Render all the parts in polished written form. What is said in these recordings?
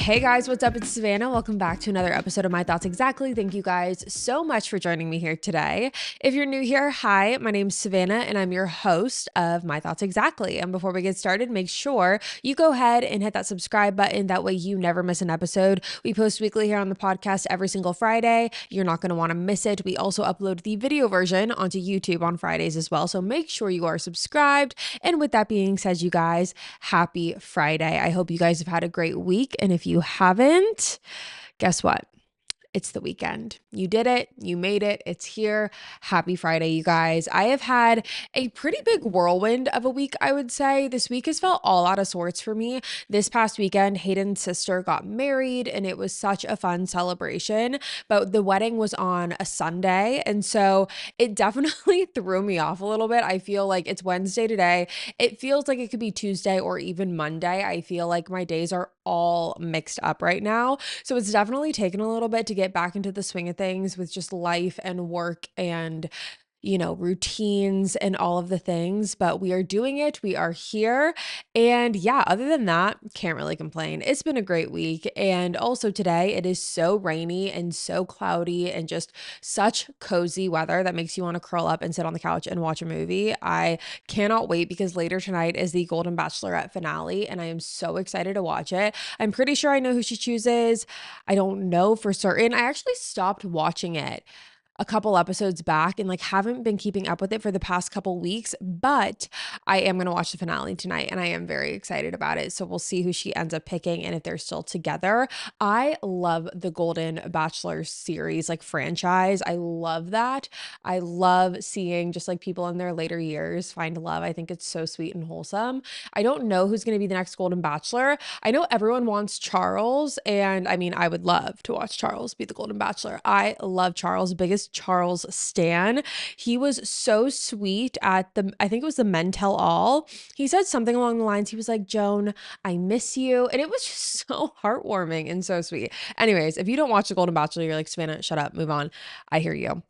Hey guys, what's up? It's Savannah. Welcome back to another episode of My Thoughts Exactly. Thank you guys so much for joining me here today. If you're new here, hi, my name's Savannah and I'm your host of My Thoughts Exactly. And before we get started, make sure you go ahead and hit that subscribe button. That way you never miss an episode. We post weekly here on the podcast every single Friday. You're not going to want to miss it. We also upload the video version onto YouTube on Fridays as well. So make sure you are subscribed. And with that being said, you guys, happy Friday. I hope you guys have had a great week. And if you haven't, guess what? It's the weekend. You did it. You made it. It's here. Happy Friday, you guys. I have had a pretty big whirlwind of a week, I would say. This week has felt all out of sorts for me. This past weekend, Hayden's sister got married and it was such a fun celebration, but the wedding was on a Sunday. And so it definitely threw me off a little bit. I feel like it's Wednesday today. It feels like it could be Tuesday or even Monday. I feel like my days are all mixed up right now. So it's definitely taken a little bit to get back into the swing of things with just life and work and routines and all of the things, but we are doing it. We are here. And yeah, other than that, can't really complain. It's been a great week. And also today it is so rainy and so cloudy and just such cozy weather that makes you want to curl up and sit on the couch and watch a movie. I cannot wait because later tonight is the Golden Bachelorette finale and I am so excited to watch it. I'm pretty sure I know who she chooses. I don't know for certain. I actually stopped watching it a couple episodes back and haven't been keeping up with it for the past couple weeks, but I am going to watch the finale tonight and I am very excited about it. So we'll see who she ends up picking and if they're still together. I love the Golden Bachelor series, franchise. I love that. I love seeing just people in their later years find love. I think it's so sweet and wholesome. I don't know who's going to be the next Golden Bachelor. I know everyone wants Charles, and I mean, I would love to watch Charles be the Golden Bachelor. I love Charles, biggest Charles stan. He was so sweet at I think it was the Men Tell All. He said something along the lines, he was like, "Joan, I miss you." And it was just so heartwarming and so sweet. Anyways, if you don't watch The Golden Bachelor, you're like, Savannah, shut up, move on. I hear you.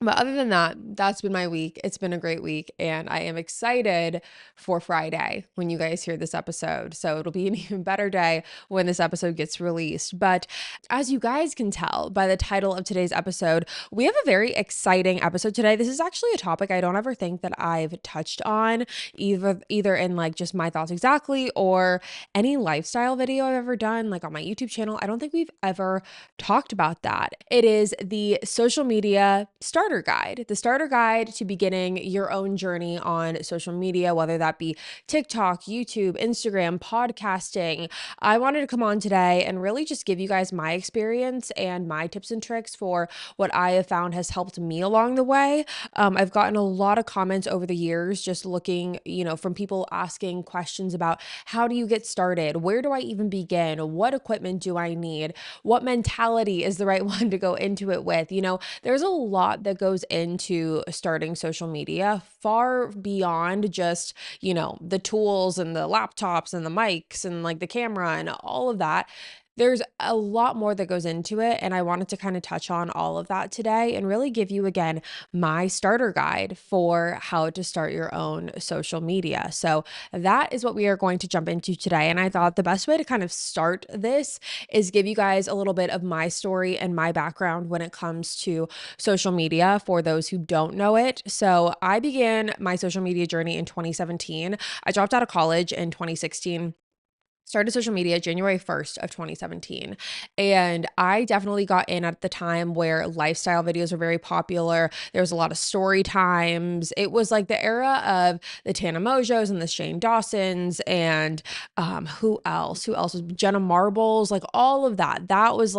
But other than that, that's been my week. It's been a great week, and I am excited for Friday when you guys hear this episode. So it'll be an even better day when this episode gets released. But as you guys can tell by the title of today's episode, we have a very exciting episode today. This is actually a topic I don't ever think that I've touched on, either in just my thoughts exactly or any lifestyle video I've ever done, on my YouTube channel. I don't think we've ever talked about that. It is the social media starter guide, the starter guide to beginning your own journey on social media, whether that be TikTok, YouTube, Instagram, podcasting. I wanted to come on today and really just give you guys my experience and my tips and tricks for what I have found has helped me along the way. I've gotten a lot of comments over the years just looking, from people asking questions about how do you get started? Where do I even begin? What equipment do I need? What mentality is the right one to go into it with? There's a lot that goes into starting social media far beyond just, the tools and the laptops and the mics and the camera and all of that. There's a lot more that goes into it, and I wanted to kind of touch on all of that today and really give you, again, my starter guide for how to start your own social media. So that is what we are going to jump into today, and I thought the best way to kind of start this is give you guys a little bit of my story and my background when it comes to social media for those who don't know it. So I began my social media journey in 2017. I dropped out of college in 2016. Started social media January 1st of 2017. And I definitely got in at the time where lifestyle videos were very popular. There was a lot of story times. It was the era of the Tana Mojos and the Shane Dawsons and who else? Who else was Jenna Marbles? All of that. That was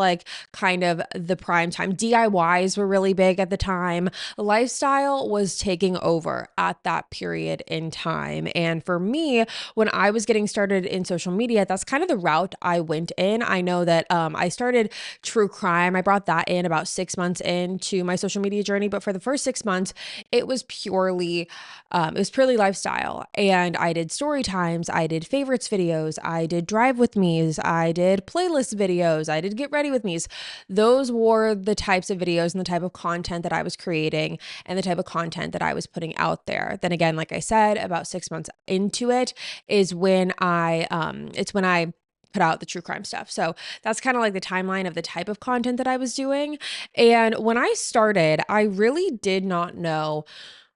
kind of the prime time. DIYs were really big at the time. Lifestyle was taking over at that period in time. And for me, when I was getting started in social media, that's kind of the route I went in. I know that I started true crime. I brought that in about 6 months into my social media journey, but for the first 6 months, it was purely lifestyle. And I did story times, I did favorites videos, I did drive with me's, I did playlist videos, I did get ready with me's. Those were the types of videos and the type of content that I was creating and the type of content that I was putting out there. Then again, like I said, about 6 months into it is when it's when I put out the true crime stuff. So that's kind of like the timeline of the type of content that I was doing. And when I started, I really did not know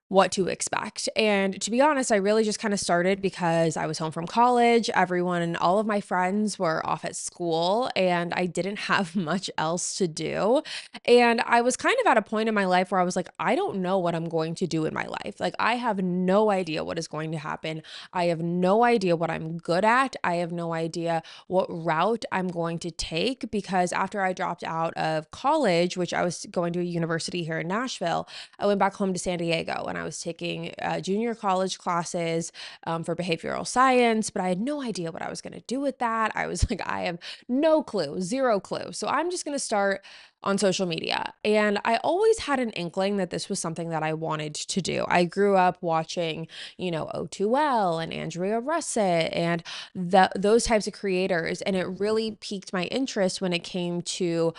what to expect. And to be honest, I really just kind of started because I was home from college. Everyone, all of my friends were off at school, and I didn't have much else to do. And I was kind of at a point in my life where I was like, I don't know what I'm going to do in my life. Like, I have no idea what is going to happen. I have no idea what I'm good at. I have no idea what route I'm going to take, because after I dropped out of college, which I was going to a university here in Nashville, I went back home to San Diego and I was taking junior college classes for behavioral science, but I had no idea what I was going to do with that. I was like, I have no clue, zero clue. So I'm just going to start on social media. And I always had an inkling that this was something that I wanted to do. I grew up watching, O2L and Andrea Russet and those types of creators. And it really piqued my interest when it came to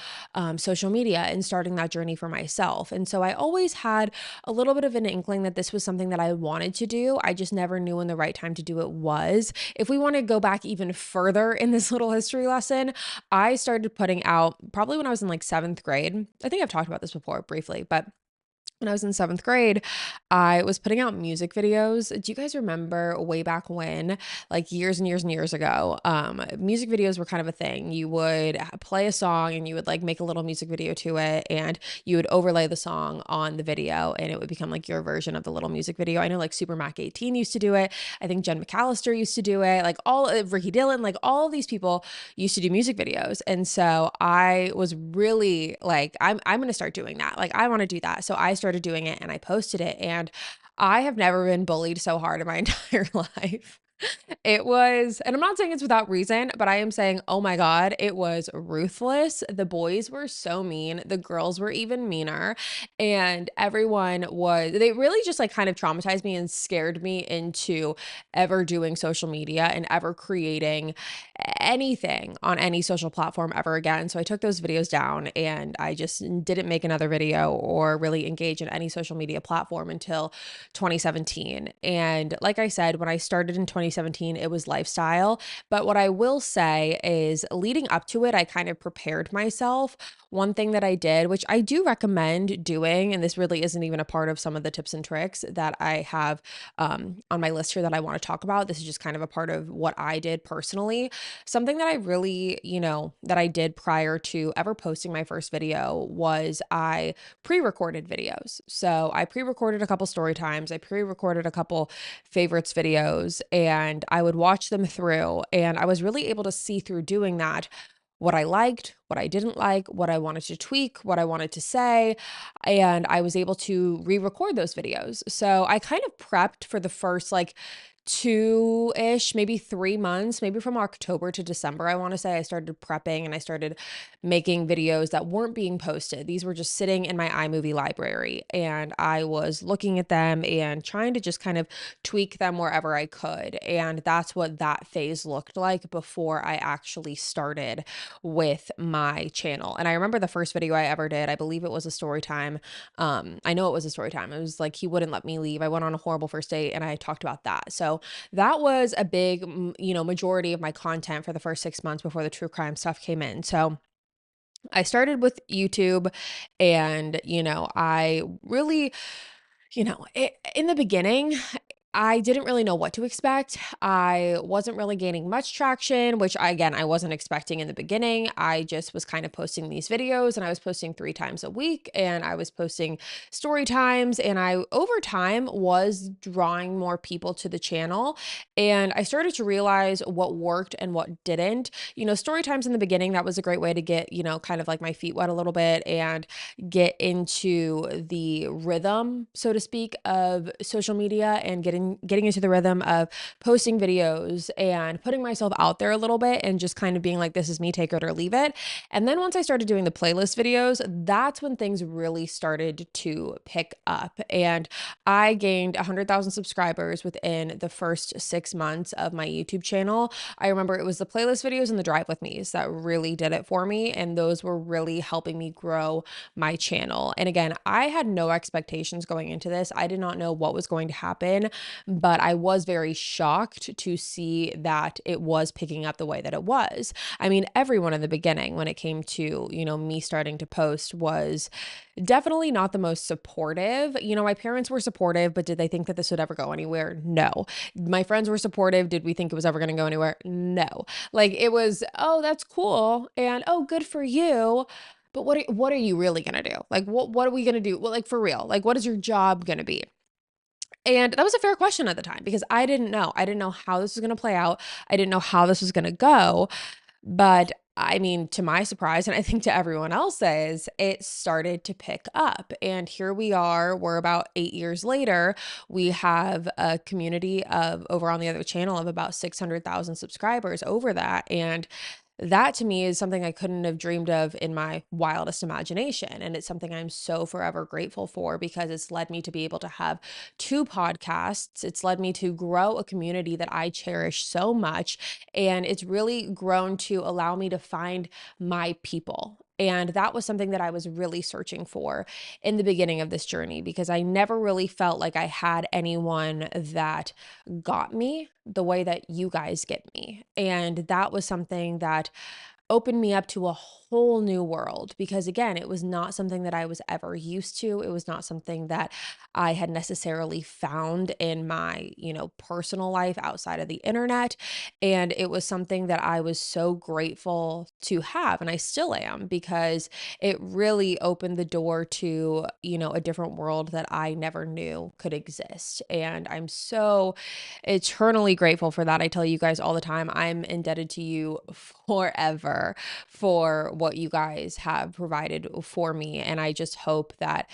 social media and starting that journey for myself. And so I always had a little bit of an inkling that this was something that I wanted to do. I just never knew when the right time to do it was. If we want to go back even further in this little history lesson, I started putting out probably when I was in like seventh grade. I think I've talked about this before briefly, but when I was in seventh grade, I was putting out music videos. Do you guys remember way back when, like years and years and years ago, music videos were kind of a thing? You would play a song and you would like make a little music video to it, and you would overlay the song on the video, and it would become like your version of the little music video. I know like Super Mac 18 used to do it. I think Jen McAllister used to do it. Like all of Ricky Dillon, like all of these people used to do music videos. And so I was really like, I'm going to start doing that. Like I want to do that. So I started doing it and I posted it, and I have never been bullied so hard in my entire life. It was, and I'm not saying it's without reason, but I am saying, oh my God, it was ruthless. The boys were so mean. The girls were even meaner. And they really just like kind of traumatized me and scared me into ever doing social media and ever creating anything on any social platform ever again. So I took those videos down and I just didn't make another video or really engage in any social media platform until 2017. And like I said, when I started in 2017, it was lifestyle. But what I will say is leading up to it, I kind of prepared myself. One thing that I did, which I do recommend doing, and this really isn't even a part of some of the tips and tricks that I have on my list here that I want to talk about. This is just kind of a part of what I did personally. Something that I really, that I did prior to ever posting my first video was I pre-recorded videos. So I pre-recorded a couple story times. I pre-recorded a couple favorites videos, and I would watch them through. And I was really able to see through doing that what I liked, what I didn't like, what I wanted to tweak, what I wanted to say, and I was able to re-record those videos. So I kind of prepped for the first like 2-ish, maybe 3 months, maybe from October to December. I want to say I started prepping and I started making videos that weren't being posted. These were just sitting in my iMovie library, and I was looking at them and trying to just kind of tweak them wherever I could. And that's what that phase looked like before I actually started with my channel. And I remember the first video I ever did, I believe it was a story time. I know it was a story time. It was like, he wouldn't let me leave. I went on a horrible first date and I talked about that. So that was a big, majority of my content for the first 6 months before the true crime stuff came in. So I started with YouTube, and, I really, in the beginning, I didn't really know what to expect. I wasn't really gaining much traction, which again, I wasn't expecting in the beginning. I just was kind of posting these videos, and I was posting 3 times a week, and I was posting story times, and I over time was drawing more people to the channel. And I started to realize what worked and what didn't. Story times in the beginning, that was a great way to get, kind of like my feet wet a little bit and get into the rhythm, so to speak, of social media, and getting into the rhythm of posting videos and putting myself out there a little bit and just kind of being like, this is me, take it or leave it. And then once I started doing the playlist videos, that's when things really started to pick up. And I gained 100,000 subscribers within the first 6 months of my YouTube channel. I remember it was the playlist videos and the drive with me's that really did it for me. And those were really helping me grow my channel. And again, I had no expectations going into this. I did not know what was going to happen. but I was very shocked to see that it was picking up the way that it was. I mean, everyone in the beginning, when it came to, me starting to post, was definitely not the most supportive. My parents were supportive, but did they think that this would ever go anywhere? No. My friends were supportive. Did we think it was ever going to go anywhere? No. Like, it was, oh, that's cool. And oh, good for you. But what are you really going to do? Like, what are we going to do? Well, like, for real, like, what is your job going to be? And that was a fair question at the time because I didn't know. I didn't know how this was going to play out. I didn't know how this was going to go. But I mean, to my surprise, and I think to everyone else's, it started to pick up. And here we are, we're about 8 years later. We have a community of over on the other channel of about 600,000 subscribers over that. And that to me is something I couldn't have dreamed of in my wildest imagination. And it's something I'm so forever grateful for because it's led me to be able to have two podcasts. It's led me to grow a community that I cherish so much. And it's really grown to allow me to find my people. And that was something that I was really searching for in the beginning of this journey because I never really felt like I had anyone that got me the way that you guys get me. And that was something that opened me up to a whole new world because again, it was not something that I was ever used to. It was not something that I had necessarily found in my, personal life outside of the internet. And it was something that I was so grateful to have. And I still am because it really opened the door to, a different world that I never knew could exist. And I'm so eternally grateful for that. I tell you guys all the time, I'm indebted to you forever for what you guys have provided for me. And I just hope that,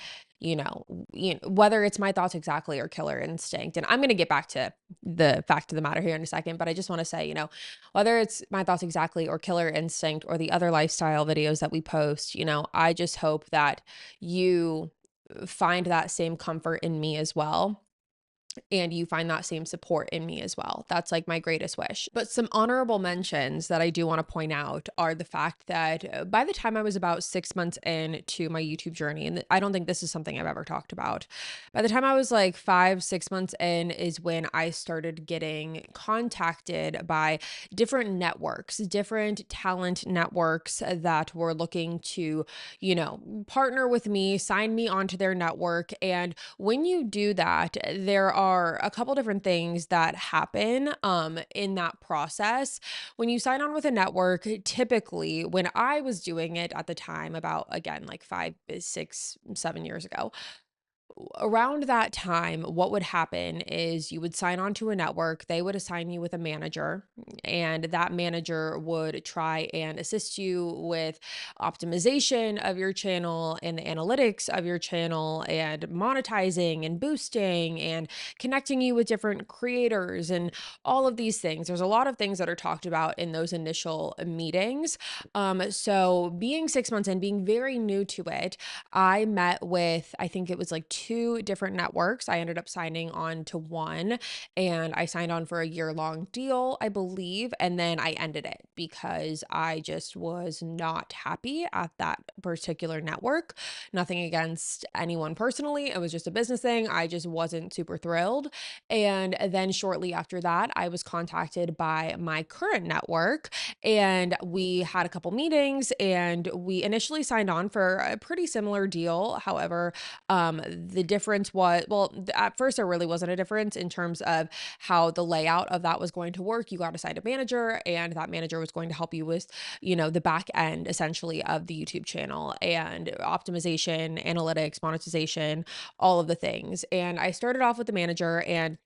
whether it's My Thoughts Exactly or Killer Instinct, and I'm going to get back to the fact of the matter here in a second, but I just want to say, whether it's My Thoughts Exactly or Killer Instinct or the other lifestyle videos that we post, I just hope that you find that same comfort in me as well and you find that same support in me as well. That's like my greatest wish. But some honorable mentions that I do want to point out are the fact that by the time I was about 6 months into my YouTube journey, and I don't think this is something I've ever talked about, by the time I was like 5, 6 months in is when I started getting contacted by different networks, different talent networks that were looking to, partner with me, sign me onto their network. And when you do that, there are a couple different things that happen in that process. When you sign on with a network, typically when I was doing it at the time, about again, like 5, 6, 7 years ago, around that time, what would happen is you would sign on to a network, they would assign you with a manager, and that manager would try and assist you with optimization of your channel and the analytics of your channel and monetizing and boosting and connecting you with different creators and all of these things. There's a lot of things that are talked about in those initial meetings. So being 6 months in, being very new to it, I met with, I think it was like two different networks. I ended up signing on to one and I signed on for a year-long deal, I believe. And then I ended it because I just was not happy at that particular network. Nothing against anyone personally. It was just a business thing. I just wasn't super thrilled. And then shortly after that, I was contacted by my current network and we had a couple meetings and we initially signed on for a pretty similar deal. However, the difference was, well, at first there really wasn't a difference in terms of how the layout of that was going to work. You got assigned a manager and that manager was going to help you with, the back end essentially of the YouTube channel and optimization, analytics, monetization, all of the things. And I started off with the manager and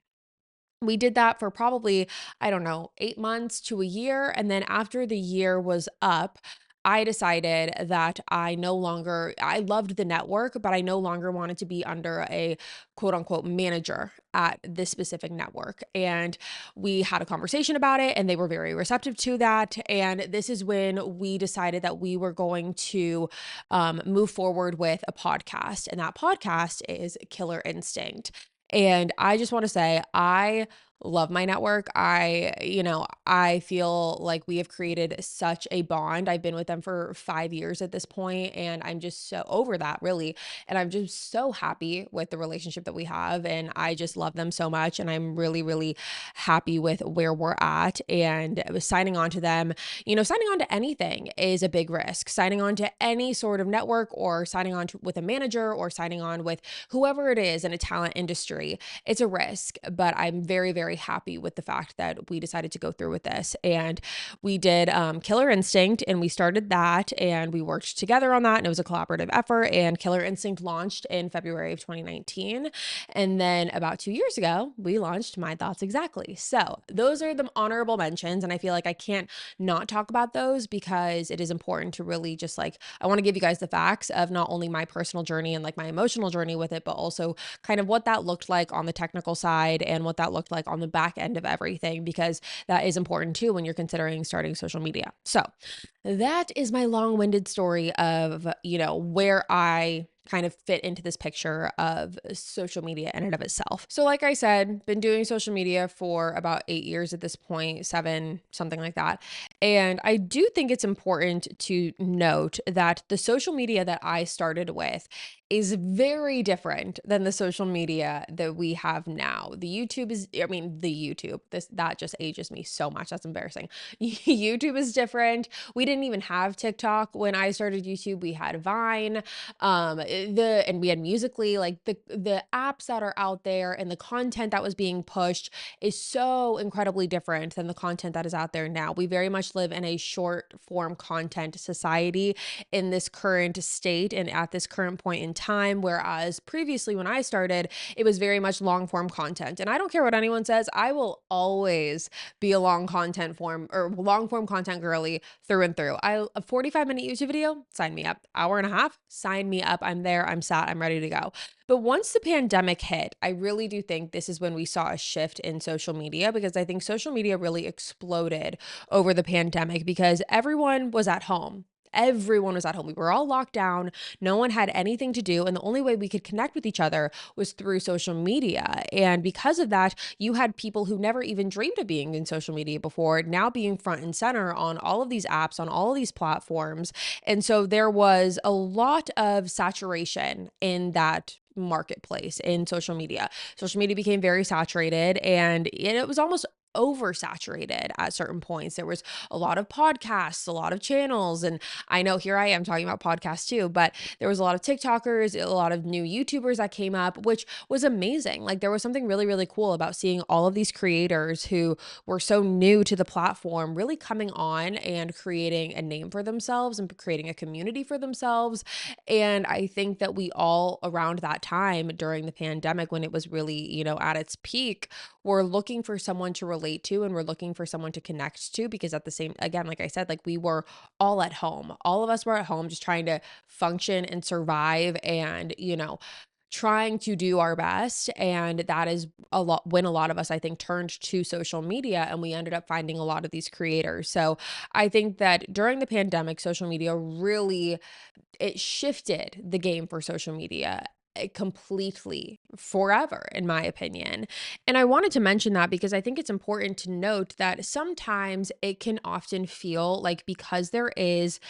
we did that for probably, I don't know, 8 months to a year. And then after the year was up, I decided that I loved the network, but I no longer wanted to be under a quote unquote manager at this specific network. And we had a conversation about it and they were very receptive to that. And this is when we decided that we were going to move forward with a podcast. And that podcast is Killer Instinct. And I just want to say, I love my network. I feel like we have created such a bond. I've been with them for 5 years at this point, and I'm just so over that, really. And I'm just so happy with the relationship that we have. And I just love them so much. And I'm really, really happy with where we're at. And signing on to them, signing on to anything is a big risk. Signing on to any sort of network, or signing on with a manager, or signing on with whoever it is in a talent industry, it's a risk. But I'm very, very happy with the fact that we decided to go through with this. And we did Killer Instinct, and we started that, and we worked together on that, and it was a collaborative effort. And Killer Instinct launched in February of 2019. And then about 2 years ago, we launched My Thoughts Exactly. So those are the honorable mentions. And I feel like I can't not talk about those, because it is important to really just like, I want to give you guys the facts of not only my personal journey and like my emotional journey with it, but also kind of what that looked like on the technical side and what that looked like on the back end of everything, because that is important too when you're considering starting social media. So that is my long-winded story of, where I kind of fit into this picture of social media in and of itself. So like I said, been doing social media for about 8 years at this point, 7, something like that. And I do think it's important to note that the social media that I started with is very different than the social media that we have now. That just ages me so much. That's embarrassing. YouTube is different. We didn't even have TikTok when I started YouTube. We had Vine, and we had Musically. Like the apps that are out there and the content that was being pushed is so incredibly different than the content that is out there now. We very much live in a short form content society in this current state and at this current point in time, whereas previously when I started, it was very much long form content. And I don't care what anyone says, I will always be a long form content girly through and through. A 45-minute YouTube video, sign me up. Hour and a half, sign me up. I'm there, I'm sat, I'm ready to go. But once the pandemic hit, I really do think this is when we saw a shift in social media, because I think social media really exploded over the pandemic because everyone was at home. Everyone was at home. We were all locked down. No one had anything to do. And the only way we could connect with each other was through social media. And because of that, you had people who never even dreamed of being in social media before now being front and center on all of these apps, on all of these platforms. And so there was a lot of saturation in that marketplace in social media. Social media became very saturated, and it was almost oversaturated at certain points. There was a lot of podcasts, a lot of channels, and I know here I am talking about podcasts too, but there was a lot of TikTokers, a lot of new YouTubers that came up, which was amazing. Like there was something really, really cool about seeing all of these creators who were so new to the platform really coming on and creating a name for themselves and creating a community for themselves. And I think that we all around that time during the pandemic, when it was really, at its peak, were looking for someone to relate to, and we're looking for someone to connect to, because at the same, again, like I said, like we were all at home. All of us were at home just trying to function and survive, and, trying to do our best. And that is a lot when a lot of us, I think, turned to social media, and we ended up finding a lot of these creators. So I think that during the pandemic, social media really, it shifted the game for social media completely forever, in my opinion. And I wanted to mention that because I think it's important to note that sometimes it can often feel like, because there is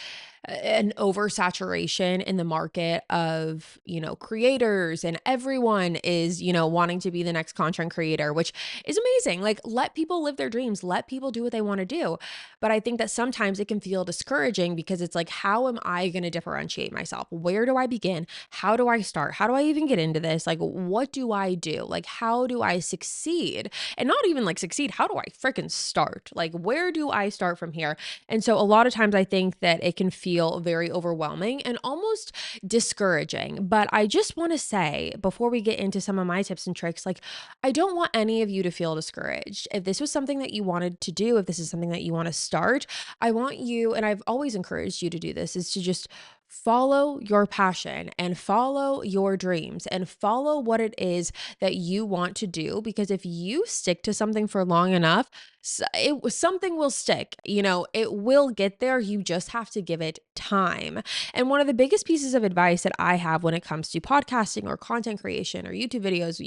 an oversaturation in the market of, creators, and everyone is, wanting to be the next content creator, which is amazing. Like, let people live their dreams, let people do what they want to do. But I think that sometimes it can feel discouraging, because it's like, how am I going to differentiate myself? Where do I begin? How do I start? How do I even get into this? Like, what do I do? Like, how do I succeed? And not even like succeed, how do I freaking start? Like, where do I start from here? And so a lot of times I think that it can feel very overwhelming and almost discouraging. But I just want to say, before we get into some of my tips and tricks, like, I don't want any of you to feel discouraged. If this was something that you wanted to do, if this is something that you want to start, I want you, and I've always encouraged you to do this, is to just follow your passion and follow your dreams and follow what it is that you want to do. Because if you stick to something for long enough, something will stick, it will get there. You just have to give it time. And one of the biggest pieces of advice that I have when it comes to podcasting or content creation or YouTube videos,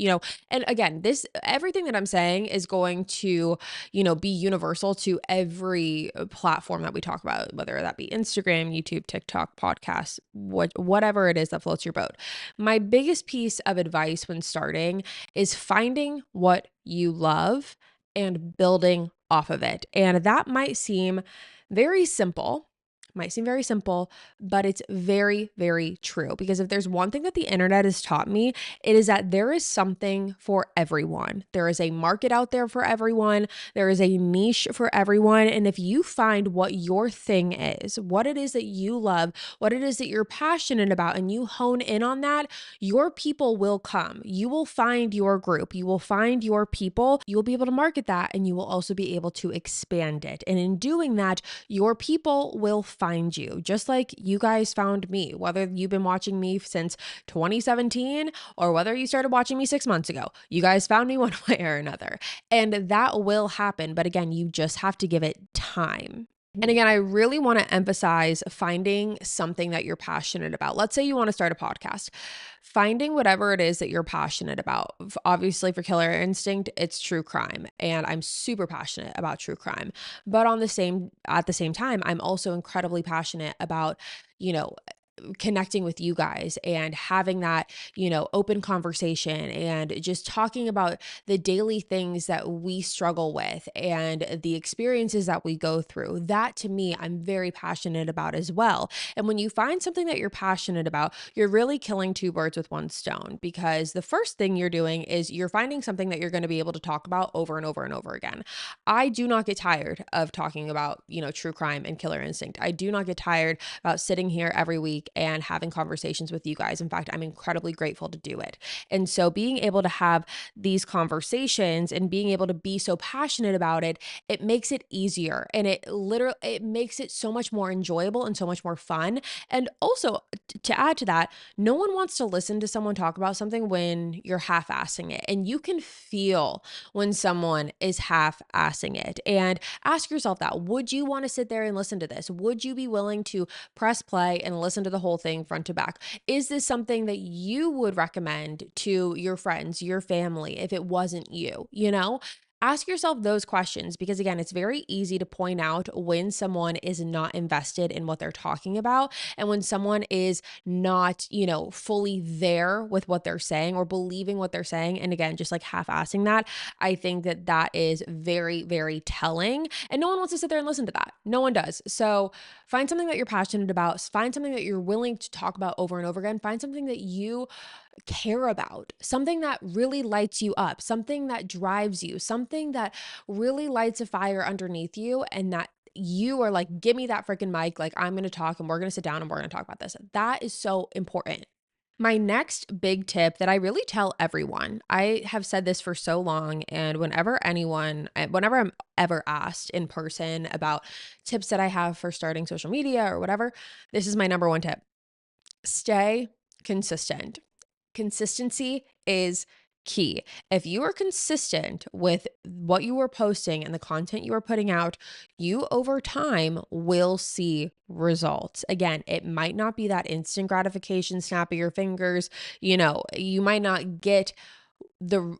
and again, this everything that I'm saying is going to, be universal to every platform that we talk about, whether that be Instagram, YouTube, TikTok, podcasts, whatever it is that floats your boat. My biggest piece of advice when starting is finding what you love and building off of it. And that very simple, might seem very simple, but it's very, very true. Because if there's one thing that the internet has taught me, it is that there is something for everyone. There is a market out there for everyone. There is a niche for everyone. And if you find what your thing is, what it is that you love, what it is that you're passionate about, and you hone in on that, your people will come. You will find your group. You will find your people. You will be able to market that, and you will also be able to expand it. And in doing that, your people will find you, just like you guys found me, whether you've been watching me since 2017 or whether you started watching me 6 months ago. You guys found me one way or another. And that will happen. But again, you just have to give it time. And again, I really want to emphasize finding something that you're passionate about. Let's say you want to start a podcast. Finding whatever it is that you're passionate about. Obviously, for Killer Instinct, it's true crime, and I'm super passionate about true crime. But at the same time, I'm also incredibly passionate about, you know, connecting with you guys and having that, open conversation and just talking about the daily things that we struggle with and the experiences that we go through. That to me, I'm very passionate about as well. And when you find something that you're passionate about, you're really killing two birds with one stone, because the first thing you're doing is you're finding something that you're going to be able to talk about over and over and over again. I do not get tired of talking about, true crime and Killer Instinct. I do not get tired about sitting here every week and having conversations with you guys. In fact, I'm incredibly grateful to do it. And so being able to have these conversations and being able to be so passionate about it, it makes it easier, and it makes it so much more enjoyable and so much more fun. And also to add to that, no one wants to listen to someone talk about something when you're half-assing it. And you can feel when someone is half-assing it. And ask yourself that, would you want to sit there and listen to this? Would you be willing to press play and listen to the whole thing front to back? Is this something that you would recommend to your friends, your family, if it wasn't you? Ask yourself those questions, because again, it's very easy to point out when someone is not invested in what they're talking about and when someone is not, fully there with what they're saying or believing what they're saying. And again, just like half-assing that, I think that that is very, very telling. And no one wants to sit there and listen to that. No one does. So find something that you're passionate about. Find something that you're willing to talk about over and over again. Find something that you care about, something that really lights you up, something that drives you, something that really lights a fire underneath you, and that you are like, give me that freaking mic. Like, I'm going to talk and we're going to sit down and we're going to talk about this. That is so important. My next big tip that I really tell everyone, I have said this for so long, and whenever I'm ever asked in person about tips that I have for starting social media or whatever, this is my number one tip: stay consistent. Consistency is key. If you are consistent with what you are posting and the content you are putting out, you over time will see results. Again, it might not be that instant gratification, snap of your fingers. You might not get the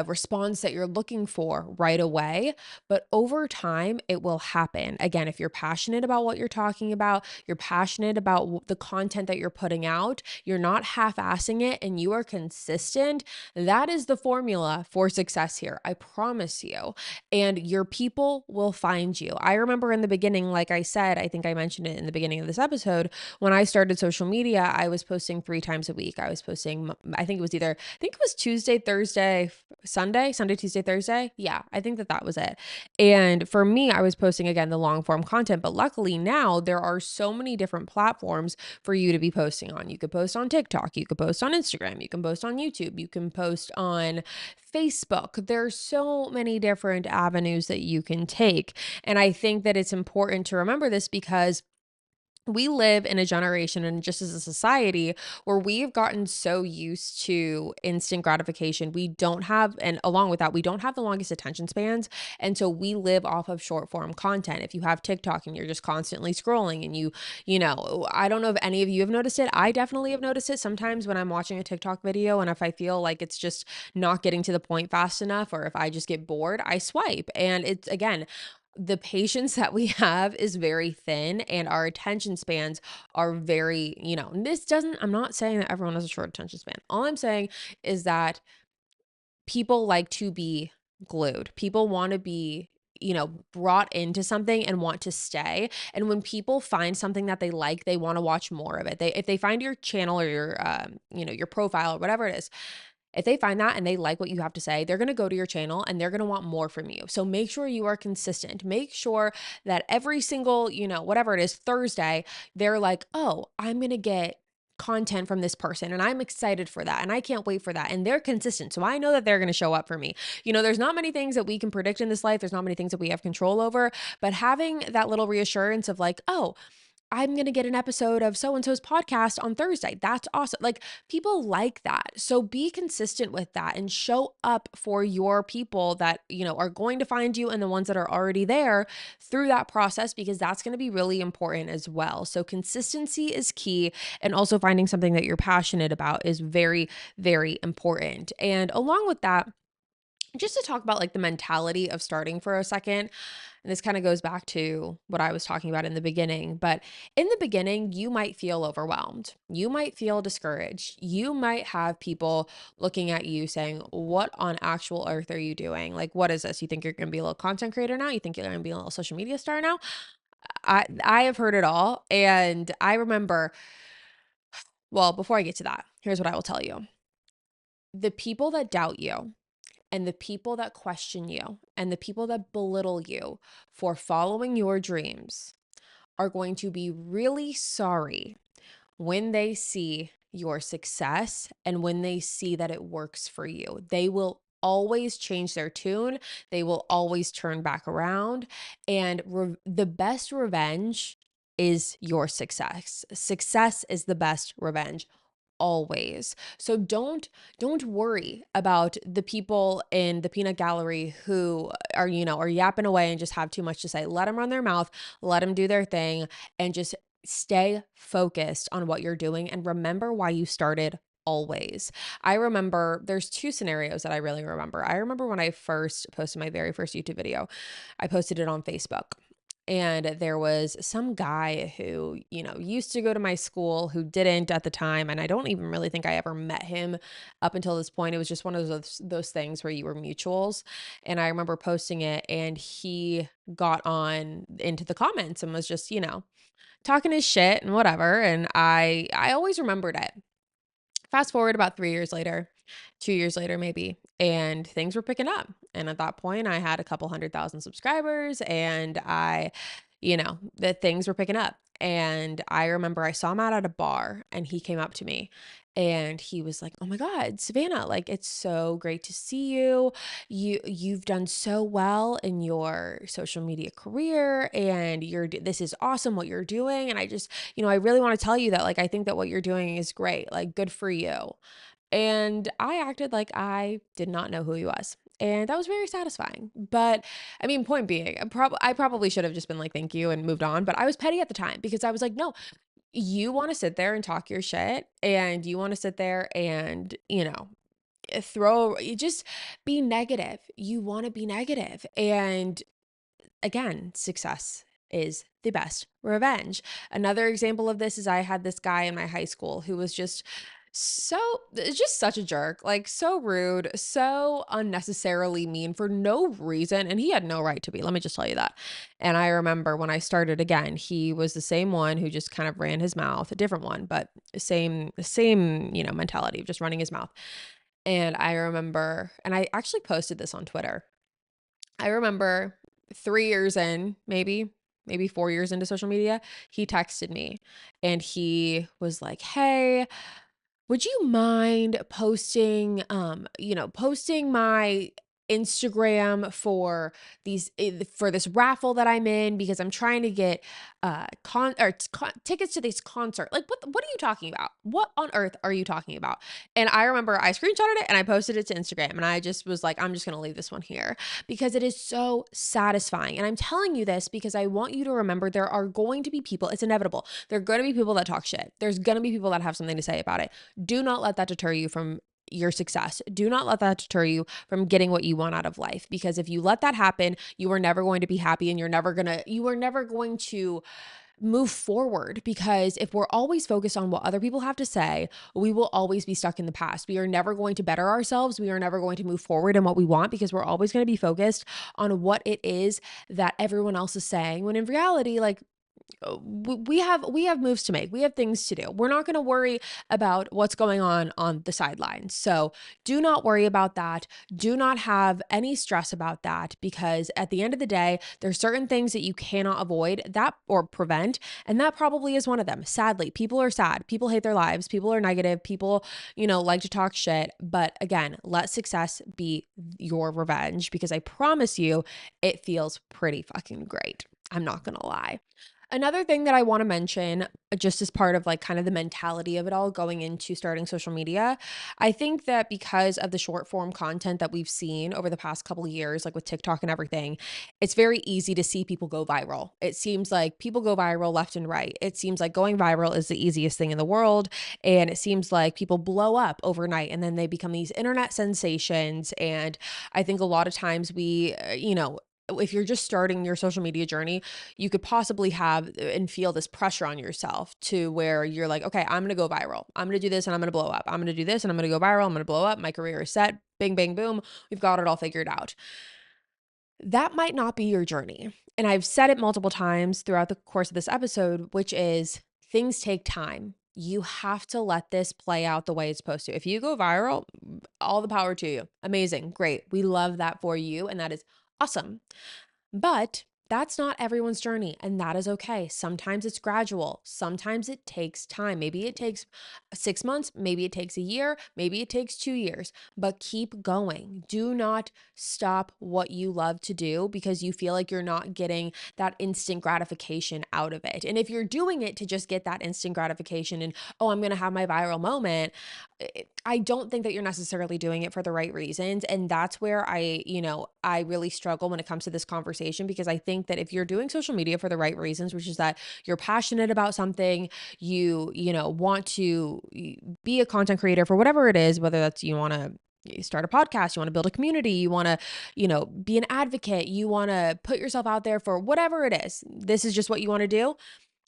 response that you're looking for right away, but over time it will happen. Again, if you're passionate about what you're talking about, you're passionate about the content that you're putting out, you're not half-assing it, and you are consistent, that is the formula for success here. I promise you. And your people will find you. I remember in the beginning, like I said, I think I mentioned it in the beginning of this episode, when I started social media, I was posting 3 times a week. I was posting, I think it was Tuesday, Thursday, Sunday, Tuesday, Thursday. Yeah, I think that was it. And for me, I was posting again the long form content, but luckily now there are so many different platforms for you to be posting on. You could post on TikTok, you could post on Instagram, you can post on YouTube, you can post on Facebook. There's so many different avenues that you can take. And I think that it's important to remember this, because we live in a generation and just as a society where we've gotten so used to instant gratification. We don't have, and along with that, we don't have the longest attention spans. And so we live off of short form content. If you have TikTok and you're just constantly scrolling and I don't know if any of you have noticed it. I definitely have noticed it sometimes when I'm watching a TikTok video. And if I feel like it's just not getting to the point fast enough, or if I just get bored, I swipe. And it's, again, the patience that we have is very thin and our attention spans are very, I'm not saying that everyone has a short attention span. All I'm saying is that people like to be glued. People want to be, brought into something and want to stay. And when people find something that they like, they want to watch more of it. If they find your channel or your profile or whatever it is, if they find that and they like what you have to say, they're going to go to your channel and they're going to want more from you. So make sure you are consistent. Make sure that every single, whatever it is, Thursday, they're like, oh, I'm going to get content from this person and I'm excited for that and I can't wait for that, and they're consistent, so I know that they're going to show up for me. There's not many things that we can predict in this life, there's not many things that we have control over, but having that little reassurance of like, oh, I'm going to get an episode of so-and-so's podcast on Thursday. That's awesome. Like, people like that. So be consistent with that and show up for your people that, are going to find you and the ones that are already there through that process, because that's going to be really important as well. So consistency is key. And also finding something that you're passionate about is very, very important. And along with that, just to talk about like the mentality of starting for a second, and this kind of goes back to what I was talking about in the beginning, but in the beginning, you might feel overwhelmed. You might feel discouraged. You might have people looking at you saying, what on actual earth are you doing? Like, what is this? You think you're going to be a little content creator now? You think you're going to be a little social media star now? I have heard it all. And I remember, well, before I get to that, here's what I will tell you. The people that doubt you, and the people that question you, and the people that belittle you for following your dreams are going to be really sorry when they see your success and when they see that it works for you. They will always change their tune. They will always turn back around. And the best revenge is your success. Success is the best revenge, always. So don't worry about the people in the peanut gallery who are yapping away and just have too much to say. Let them run their mouth, let them do their thing, and just stay focused on what you're doing and remember why you started. Always. I remember there's two scenarios that I really remember. I remember when I first posted my very first YouTube video. I posted it on Facebook. And there was some guy who, used to go to my school who didn't at the time. And I don't even really think I ever met him up until this point. It was just one of those things where you were mutuals. And I remember posting it and he got on into the comments and was just, talking his shit and whatever. And I always remembered it. Fast forward about 3 years later, 2 years later, maybe, and things were picking up. And at that point, I had a couple 100,000 subscribers and that things were picking up. And I remember I saw him out at a bar and he came up to me and he was like, "Oh my God, Savannah, like, it's so great to see you. You've done so well in your social media career and this is awesome what you're doing. And I just, I really want to tell you that, like, I think that what you're doing is great. Like, good for you." And I acted like I did not know who he was. And that was very satisfying. But I mean, point being, I probably should have just been like, thank you and moved on. But I was petty at the time because I was like, no, you want to sit there and talk your shit and you want to sit there and, just be negative. You want to be negative. And again, success is the best revenge. Another example of this is I had this guy in my high school who was just such a jerk, like so rude, so unnecessarily mean for no reason. And he had no right to be, let me just tell you that. And I remember when I started again, he was the same one who just kind of ran his mouth, a different one, but same, mentality of just running his mouth. And I remember, and I actually posted this on Twitter. I remember 3 years in, maybe 4 years into social media, he texted me and he was like, "Hey, would you mind posting my Instagram for this raffle that I'm in because I'm trying to get tickets to this concert. Like what are you talking about? What on earth are you talking about? And I remember I screenshotted it and I posted it to Instagram, and I just was like, I'm just going to leave this one here because it is so satisfying. And I'm telling you this because I want you to remember there are going to be people, it's inevitable. There are going to be people that talk shit. There's going to be people that have something to say about it. Do not let that deter you from your success. Do not let that deter you from getting what you want out of life, because if you let that happen, you are never going to be happy, and you are never going to move forward, because if we're always focused on what other people have to say, we will always be stuck in the past. We are never going to better ourselves. We are never going to move forward in what we want, because we're always going to be focused on what it is that everyone else is saying, when in reality, like, we have moves to make. We have things to do. We're not going to worry about what's going on the sidelines. So do not worry about that. Do not have any stress about that, because at the end of the day, there's certain things that you cannot avoid that or prevent, and that probably is one of them. Sadly, people are sad. People hate their lives. People are negative. People, like to talk shit. But again, let success be your revenge, because I promise you, it feels pretty fucking great. I'm not going to lie. Another thing that I want to mention, just as part of like kind of the mentality of it all going into starting social media, I think that because of the short form content that we've seen over the past couple of years, like with TikTok and everything, it's very easy to see people go viral. It seems like people go viral left and right. It seems like going viral is the easiest thing in the world. And it seems like people blow up overnight and then they become these internet sensations. And I think a lot of times if you're just starting your social media journey, you could possibly have and feel this pressure on yourself to where you're like, okay, I'm going to go viral. I'm going to do this and I'm going to blow up. I'm going to do this and I'm going to go viral. I'm going to blow up. My career is set. Bing, bang, boom. We've got it all figured out. That might not be your journey. And I've said it multiple times throughout the course of this episode, which is things take time. You have to let this play out the way it's supposed to. If you go viral, all the power to you. Amazing. Great. We love that for you. And that is awesome. But that's not everyone's journey, and that is okay. Sometimes it's gradual. Sometimes it takes time. Maybe it takes 6 months, maybe it takes a year, maybe it takes 2 years, but keep going. Do not stop what you love to do because you feel like you're not getting that instant gratification out of it. And if you're doing it to just get that instant gratification and, oh, I'm going to have my viral moment, I don't think that you're necessarily doing it for the right reasons. And that's where I really struggle when it comes to this conversation, because I think that if you're doing social media for the right reasons, which is that you're passionate about something, want to be a content creator for whatever it is, whether that's you want to start a podcast, you want to build a community, you want to, be an advocate, you want to put yourself out there for whatever it is. This is just what you want to do.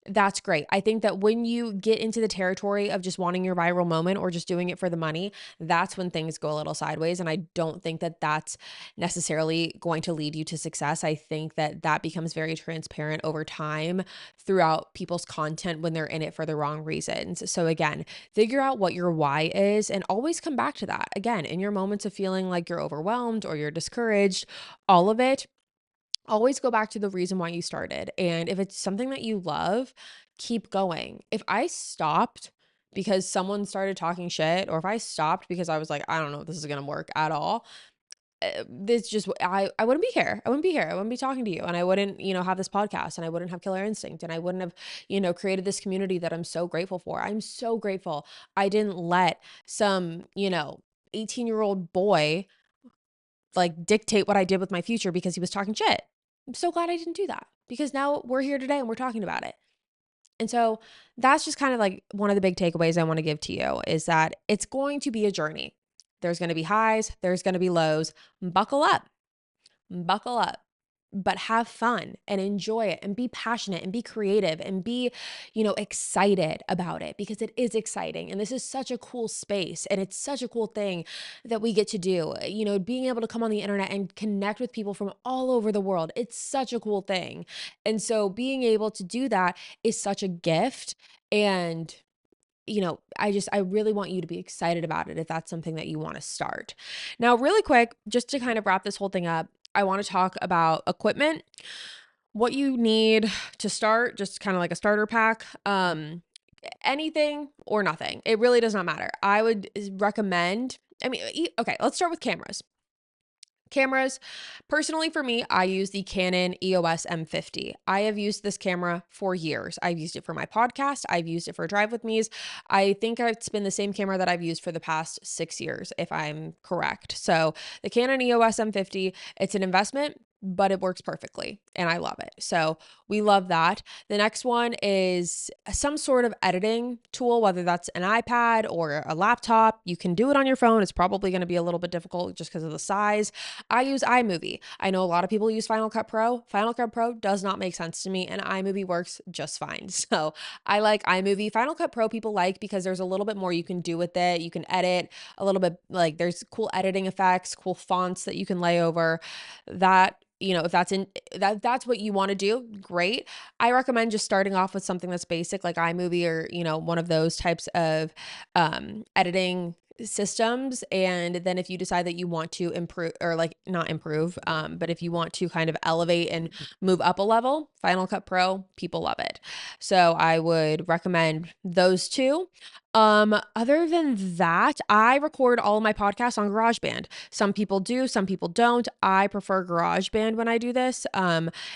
That's great. I think that when you get into the territory of just wanting your viral moment or just doing it for the money, that's when things go a little sideways. And I don't think that that's necessarily going to lead you to success. I think that that becomes very transparent over time throughout people's content when they're in it for the wrong reasons. So again, figure out what your why is and always come back to that. Again, in your moments of feeling like you're overwhelmed or you're discouraged, all of it, always go back to the reason why you started. And if it's something that you love, keep going. If I stopped because someone started talking shit, or if I stopped because I was like, I don't know if this is going to work at all, this just, I wouldn't be here. I wouldn't be here. I wouldn't be talking to you. And I wouldn't, have this podcast, and I wouldn't have Killer Instinct, and I wouldn't have, created this community that I'm so grateful for. I'm so grateful I didn't let some, 18-year-old boy like dictate what I did with my future because he was talking shit. I'm so glad I didn't do that, because now we're here today and we're talking about it. And so that's just kind of like one of the big takeaways I want to give to you, is that it's going to be a journey. There's going to be highs, there's going to be lows. Buckle up. Buckle up, but have fun and enjoy it and be passionate and be creative and be, excited about it, because it is exciting. And this is such a cool space, and it's such a cool thing that we get to do. Being able to come on the internet and connect with people from all over the world. It's such a cool thing. And so being able to do that is such a gift. And I really want you to be excited about it if that's something that you want to start. Now, really quick, just to kind of wrap this whole thing up, I want to talk about equipment, what you need to start, just kind of like a starter pack. Anything or nothing. It really does not matter. I would recommend, okay, let's start with cameras. Cameras. Personally, for me, I use the Canon EOS M50. I have used this camera for years. I've used it for my podcast. I've used it for Drive With Me's. I think it's been the same camera that I've used for the past 6 years, if I'm correct. So the Canon EOS M50, it's an investment, but it works perfectly and I love it. So we love that. The next one is some sort of editing tool, whether that's an iPad or a laptop. You can do it on your phone. It's probably going to be a little bit difficult just because of the size. I use iMovie. I know a lot of people use Final Cut Pro. Final Cut Pro does not make sense to me, and iMovie works just fine. So I like iMovie. Final Cut Pro people like because there's a little bit more you can do with it. You can edit a little bit, like there's cool editing effects, cool fonts that you can lay over. That, if that's what you want to do, great. I recommend just starting off with something that's basic like iMovie or, one of those types of editing systems. And then if you decide that you want to improve, or like not improve, but if you want to kind of elevate and move up a level, Final Cut Pro, people love it. So I would recommend those two. Other than that, I record all of my podcasts on GarageBand. Some people do, some people don't. I prefer GarageBand when I do this.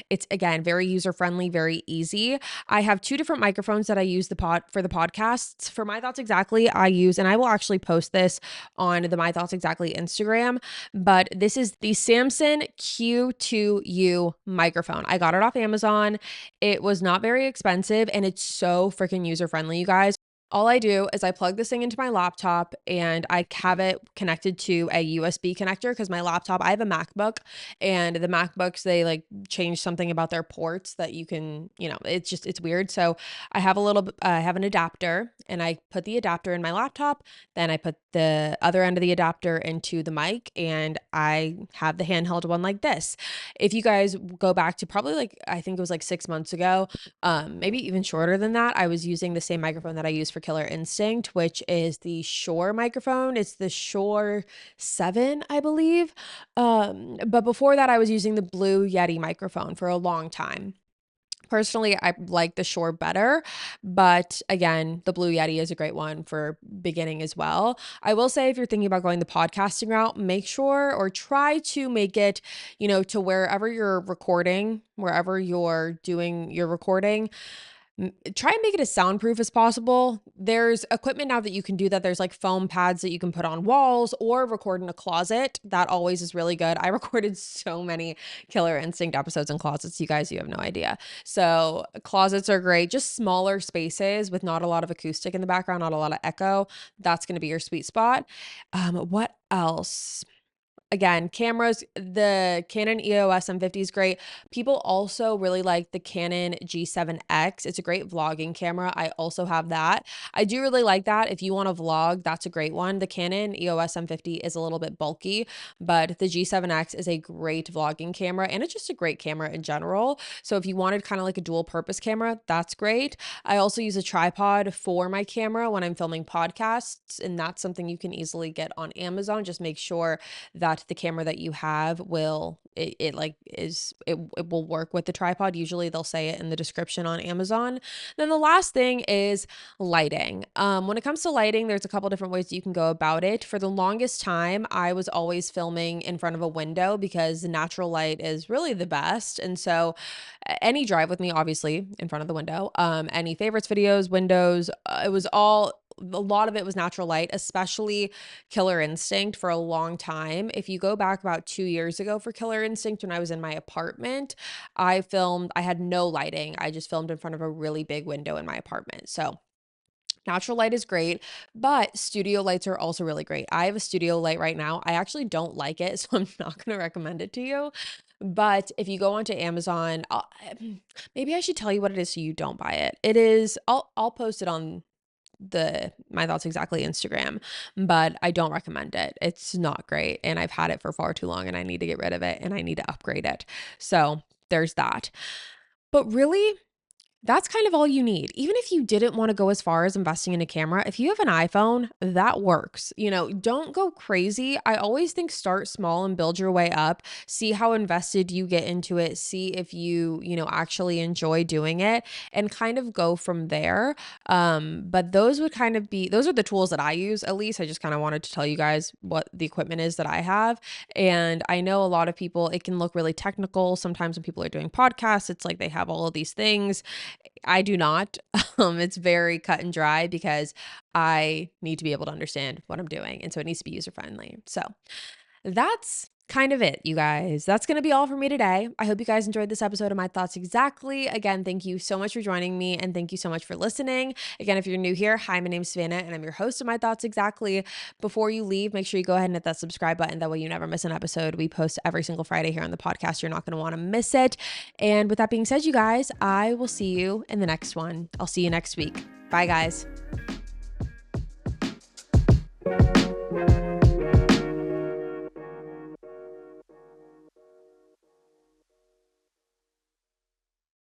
It's again very user friendly, very easy. I have two different microphones that I use for the podcasts. For My Thoughts Exactly, I use, and I will actually post this on the My Thoughts Exactly Instagram, but this is the Samson Q2U microphone. I got it off Amazon. It was not very expensive and it's so freaking user friendly, you guys. All I do is I plug this thing into my laptop and I have it connected to a USB connector because my laptop, I have a MacBook and the MacBooks, they like change something about their ports that you can, it's weird. So I have I have an adapter and I put the adapter in my laptop. Then I put the other end of the adapter into the mic and I have the handheld one like this. If you guys go back to probably I think it was like 6 months ago, maybe even shorter than that, I was using the same microphone that I use for Killer Instinct, which is the Shure microphone. It's the Shure 7, I believe. But before that, I was using the Blue Yeti microphone for a long time. Personally, I like the Shure better, but again, the Blue Yeti is a great one for beginning as well. I will say if you're thinking about going the podcasting route, make sure or try to make it, to wherever you're recording, wherever you're doing your recording, try and make it as soundproof as possible. There's equipment now that you can do that. There's like foam pads that you can put on walls or record in a closet. That always is really good. I recorded so many Killer Instinct episodes in closets, you guys, you have no idea. So closets are great, just smaller spaces with not a lot of acoustic in the background, not a lot of echo. That's going to be your sweet spot. What else? Again, cameras, the Canon EOS M50 is great. People also really like the Canon G7X. It's a great vlogging camera. I also have that. I do really like that. If you want to vlog, that's a great one. The Canon EOS M50 is a little bit bulky, but the G7X is a great vlogging camera and it's just a great camera in general. So if you wanted kind of like a dual purpose camera, that's great. I also use a tripod for my camera when I'm filming podcasts, and that's something you can easily get on Amazon. Just make sure that the camera that you have will will work with the tripod. Usually they'll say it in the description on Amazon. Then the last thing is lighting. When it comes to lighting, there's a couple different ways you can go about it. For the longest time, I was always filming in front of a window because the natural light is really the best. And so any Drive With Me, obviously in front of the window, any favorites videos, windows, a lot of it was natural light, especially Killer Instinct for a long time. If you go back about 2 years ago for Killer Instinct, when I was in my apartment, I had no lighting. I just filmed in front of a really big window in my apartment. So natural light is great, but studio lights are also really great. I have a studio light right now. I actually don't like it, so I'm not going to recommend it to you. But if you go onto Amazon, maybe I should tell you what it is so you don't buy it. I'll post it on the My Thoughts Exactly Instagram, but I don't recommend it. It's not great and I've had it for far too long and I need to get rid of it and I need to upgrade it. So there's that. But really, That's kind of all you need. Even if you didn't want to go as far as investing in a camera, if you have an iPhone, that works. Don't go crazy. I always think start small and build your way up. See how invested you get into it. See if you actually enjoy doing it and kind of go from there. But those are the tools that I use. At least I just kind of wanted to tell you guys what the equipment is that I have. And I know a lot of people, it can look really technical. Sometimes when people are doing podcasts, it's like they have all of these things. I do not. It's very cut and dry because I need to be able to understand what I'm doing. And so it needs to be user friendly. So that's kind of it, you guys. That's going to be all for me today. I hope you guys enjoyed this episode of My Thoughts Exactly. Again, thank you so much for joining me and thank you so much for listening. Again, if you're new here, hi, my name's Savannah and I'm your host of My Thoughts Exactly. Before you leave, make sure you go ahead and hit that subscribe button. That way you never miss an episode. We post every single Friday here on the podcast. You're not going to want to miss it. And with that being said, you guys, I will see you in the next one. I'll see you next week. Bye, guys.